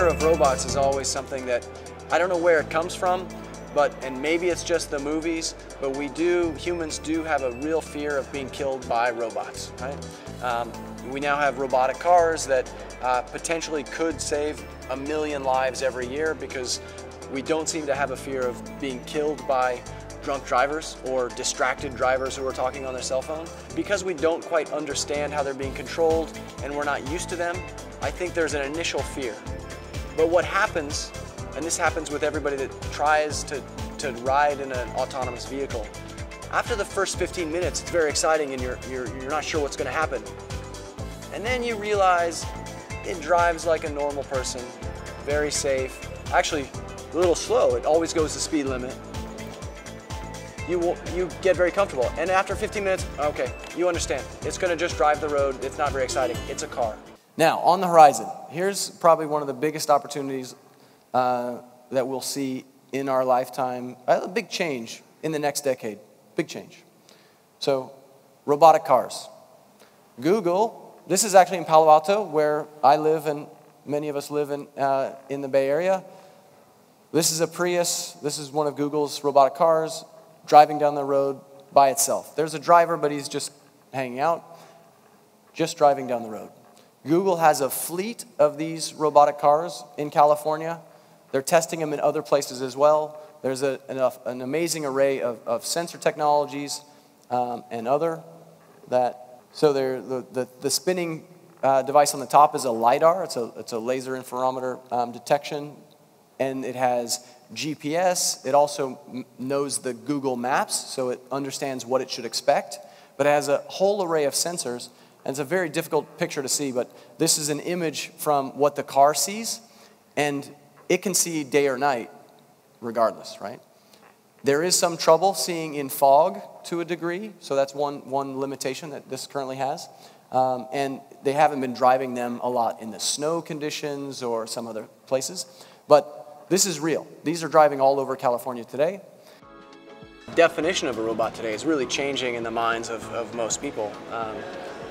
fear of robots is always something that I don't know where it comes from, and maybe it's just the movies, but humans do have a real fear of being killed by robots, right? We now have robotic cars that potentially could save 1 million lives every year because we don't seem to have a fear of being killed by drunk drivers or distracted drivers who are talking on their cell phone. Because we don't quite understand how they're being controlled and we're not used to them, I think there's an initial fear. But what happens, and this happens with everybody that tries to ride in an autonomous vehicle, after the first 15 minutes, it's very exciting and you're not sure what's going to happen. And then you realize it drives like a normal person, very safe, actually a little slow, it always goes the speed limit. You get very comfortable, and after 15 minutes, okay, you understand. It's going to just drive the road, it's not very exciting, it's a car. Now, on the horizon, here's probably one of the biggest opportunities that we'll see in our lifetime, a big change in the next decade, big change. So, robotic cars. Google, this is actually in Palo Alto, where I live and many of us live in the Bay Area. This is a Prius, this is one of Google's robotic cars, driving down the road by itself. There's a driver, but he's just hanging out, just driving down the road. Google has a fleet of these robotic cars in California. They're testing them in other places as well. There's an amazing array of sensor technologies and other that. So the spinning device on the top is a LiDAR. It's a laser interferometer detection, and it has GPS. It also knows the Google Maps, so it understands what it should expect. But it has a whole array of sensors, and it's a very difficult picture to see, but this is an image from what the car sees, and it can see day or night regardless, right? There is some trouble seeing in fog to a degree, so that's one limitation that this currently has. And they haven't been driving them a lot in the snow conditions or some other places, but this is real. These are driving all over California today. The definition of a robot today is really changing in the minds of most people.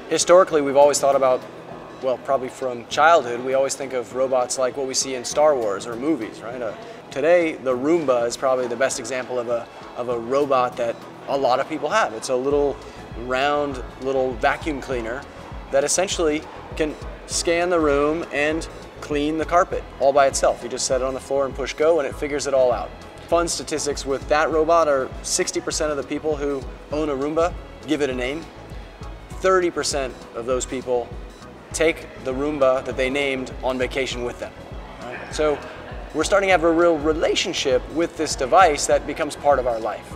Historically, we've always thought about, well, probably from childhood, we always think of robots like what we see in Star Wars or movies, right? Today, the Roomba is probably the best example of a robot that a lot of people have. It's a little round little vacuum cleaner that essentially can scan the room and clean the carpet all by itself. You just set it on the floor and push go and it figures it all out. Fun statistics with that robot are 60% of the people who own a Roomba give it a name. 30% of those people take the Roomba that they named on vacation with them. Right? So we're starting to have a real relationship with this device that becomes part of our life.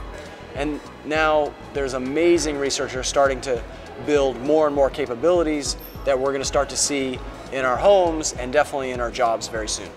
And now there's amazing researchers starting to build more and more capabilities that we're going to start to see in our homes and definitely in our jobs very soon.